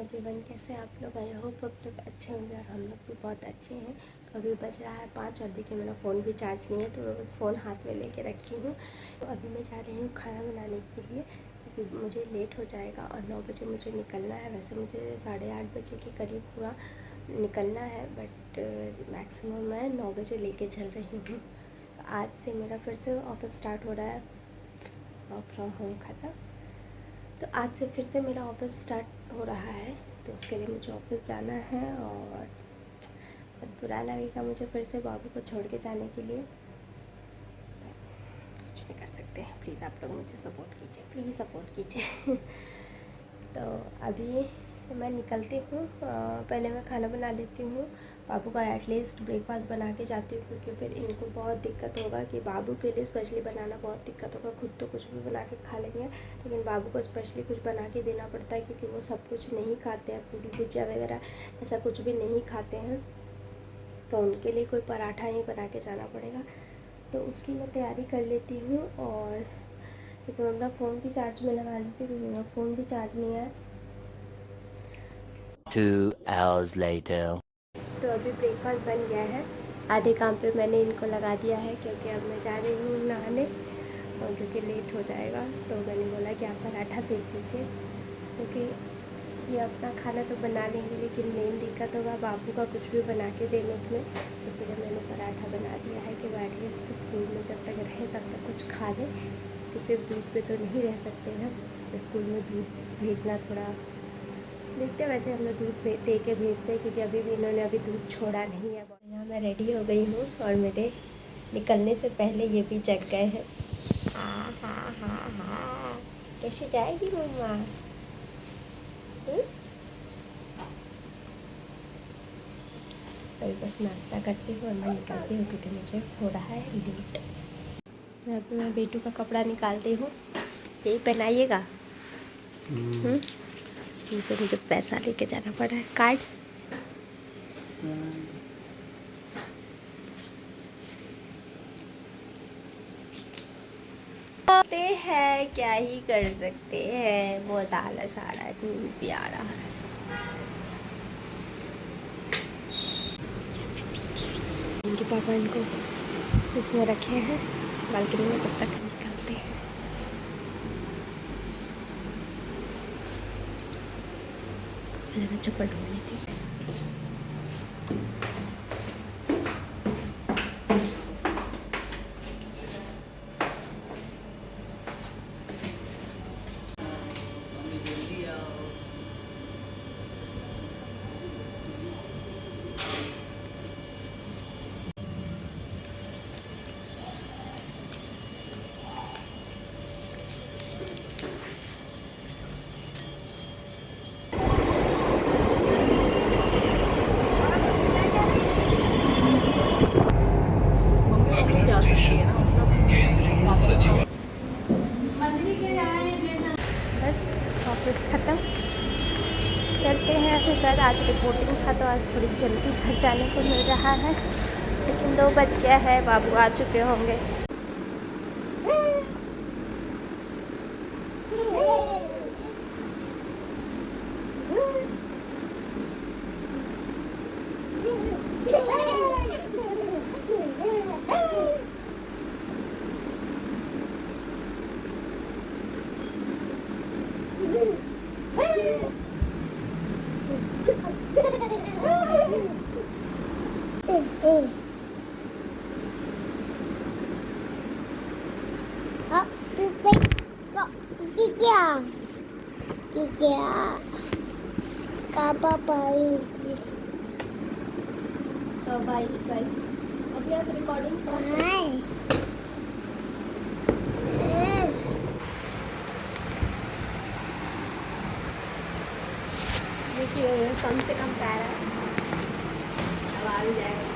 Everyone, कैसे हैं आप लोग? आई होप आप लोग अच्छे होंगे और हम लोग भी बहुत अच्छे हैं। तो अभी बज रहा है 5 और देखिए मेरा फ़ोन भी चार्ज नहीं है, तो मैं बस फ़ोन हाथ में लेके रखी हूँ। तो अभी मैं जा रही हूँ खाना बनाने के लिए, क्योंकि मुझे लेट हो जाएगा और 9 बजे मुझे निकलना है। वैसे मुझे 8:30 बजे के करीब पूरा निकलना है, बट मैक्सिमम मैं 9 बजे लेके चल रही हूँ। आज से मेरा फिर से ऑफिस स्टार्ट हो रहा है, वर्क फ्रॉम होम ख़त्म। तो आज से फिर से मेरा ऑफिस स्टार्ट हो रहा है, तो उसके लिए मुझे ऑफिस जाना है और बहुत बुरा लगेगा मुझे फिर से बाबू को छोड़ के जाने के लिए। कुछ नहीं कर सकते हैं, प्लीज़ आप लोग मुझे सपोर्ट कीजिए, प्लीज़ सपोर्ट कीजिए। तो अभी मैं निकलती हूँ, पहले मैं खाना बना लेती हूँ। बाबू का एटलीस्ट ब्रेकफास्ट बना के जाती हूँ, क्योंकि फिर इनको बहुत दिक्कत होगा कि बाबू के लिए स्पेशली बनाना बहुत दिक्कत होगा। खुद तो कुछ भी बना के खा लेंगे, लेकिन बाबू को स्पेशली कुछ बना के देना पड़ता है, क्योंकि वो सब कुछ नहीं खाते हैं, पूरी भुजिया वगैरह ऐसा कुछ भी नहीं खाते हैं। तो उनके लिए कोई पराठा ही बना के जाना पड़ेगा, तो उसकी मैं तैयारी कर लेती हूँ। और क्योंकि मैं अपना फ़ोन भी चार्ज में लगा लेती हूँ, क्योंकि मेरा फ़ोन भी चार्ज नहीं है। 2 hours later. तो अभी ब्रेकफास्ट बन गया है, आधे काम पे मैंने इनको लगा दिया है, क्योंकि अब मैं जा रही हूँ नहाने और क्योंकि लेट हो जाएगा। तो मैंने बोला कि आप पराठा सेक लीजिए, क्योंकि ये अपना खाना तो बना लेंगे, लेकिन मेन दिक्कत होगा बाबू का कुछ भी बना के देने में। इसलिए मैंने पराठा बना दिया है कि वो एटलीस्ट स्कूल में जब तक रहे तब तक कुछ खा ले, कि सिर्फ दूध पे तो नहीं रह सकते हैं। तो स्कूल में दूध भेजना थोड़ा देखते हैं, वैसे हम लोग दूध दे के भेजते हैं, क्योंकि अभी भी इन्होंने अभी दूध छोड़ा नहीं है। यहाँ मैं रेडी हो गई हूँ और मेरे निकलने से पहले ये भी जग गए हैं। हाँ हाँ हाँ हाँ, कैसे जाएगी मम्मा? अभी बस नाश्ता करती हूँ और मैं निकलती हूँ, क्योंकि मुझे हो रहा है लेट। यहाँ पे मैं बेटू का कपड़ा निकालती हूँ, यही पहनाइएगा। इनसे मुझे पैसा लेके जाना पड़ा है, कार्ड। सकते हैं, क्या ही कर सकते हैं, बहुत आलस आ रहा है, नींद भी आ रहा है। इनके पापा इनको इसमें रखे हैं बालकनी में, तब तक निकलते हैं। पहले मैं चप्पल ढूंढ लेती हूँ। बस ऑफिस ख़त्म करते हैं अभी घर। आज रिपोर्टिंग था, तो आज थोड़ी जल्दी घर जाने को मिल रहा है, लेकिन 2 बज गया है, बाबू आ चुके होंगे। अभी आप रिकॉर्डिंग देखिए, कम से कम पैरा अब आ भी जाएगा।